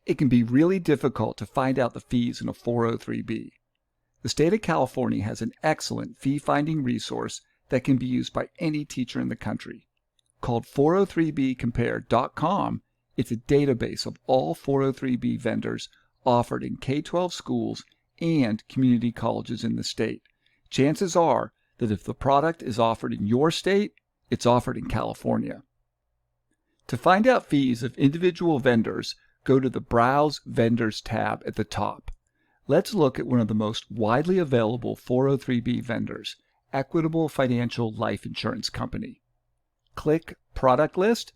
It can be really difficult to find out the fees in a 403B. The state of California has an excellent fee-finding resource that can be used by any teacher in the country. Called 403bcompare.com, it's a database of all 403B vendors offered in K-12 schools and community colleges in the state. Chances are that if the product is offered in your state, it's offered in California. To find out fees of individual vendors, go to the Browse Vendors tab at the top. Let's look at one of the most widely available 403B vendors, Equitable Financial Life Insurance Company. Click Product List,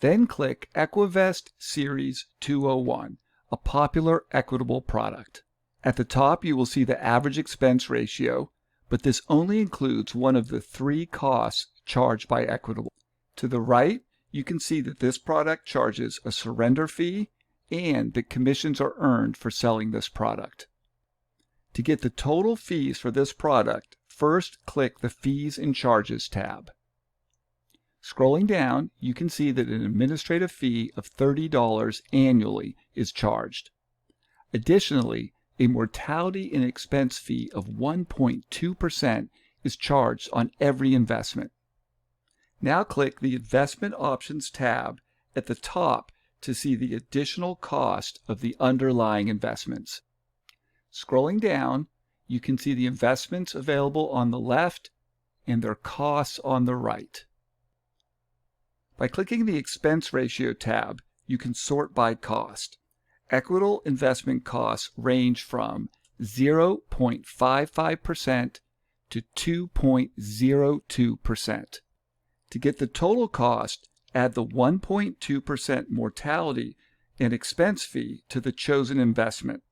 then click Equivest Series 201, a popular Equitable product. At the top, you will see the average expense ratio, but this only includes one of the 3 costs charged by Equitable. To the right, you can see that this product charges a surrender fee and that commissions are earned for selling this product. To get the total fees for this product, first click the Fees and Charges tab. Scrolling down, you can see that an administrative fee of $30 annually is charged. Additionally, a mortality and expense fee of 1.2% is charged on every investment. Now click the Investment Options tab at the top to see the additional cost of the underlying investments. Scrolling down, you can see the investments available on the left and their costs on the right. By clicking the Expense Ratio tab, you can sort by cost. Equitable investment costs range from 0.55% to 2.02%. To get the total cost, add the 1.2% mortality and expense fee to the chosen investment.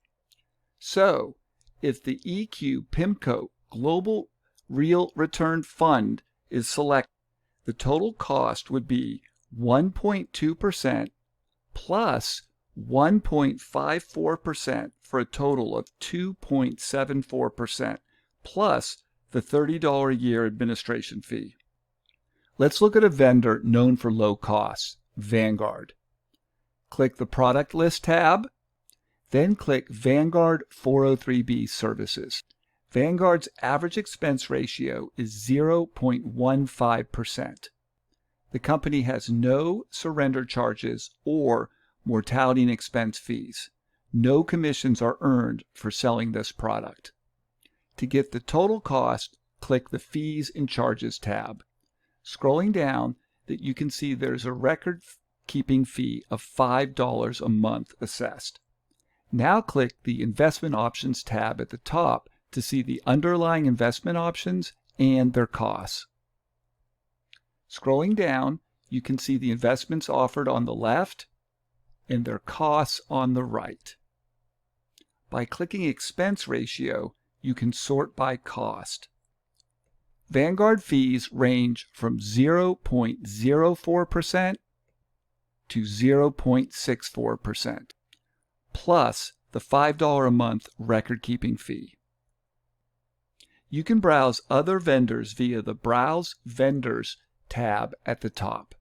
So, if the EQ PIMCO Global Real Return Fund is selected, the total cost would be 1.2% plus 1.54% for a total of 2.74% plus the $30 a year administration fee. Let's look at a vendor known for low costs, Vanguard. Click the Product List tab, then click Vanguard 403B Services. Vanguard's average expense ratio is 0.15%. The company has no surrender charges or mortality and expense fees. No commissions are earned for selling this product. To get the total cost, click the Fees and Charges tab. Scrolling down, that you can see there's a record-keeping fee of $5 a month assessed. Now click the Investment Options tab at the top to see the underlying investment options and their costs. Scrolling down, you can see the investments offered on the left and their costs on the right. By clicking Expense Ratio, you can sort by cost. Vanguard fees range from 0.04% to 0.64%, plus the $5 a month record-keeping fee. You can browse other vendors via the Browse Vendors tab at the top.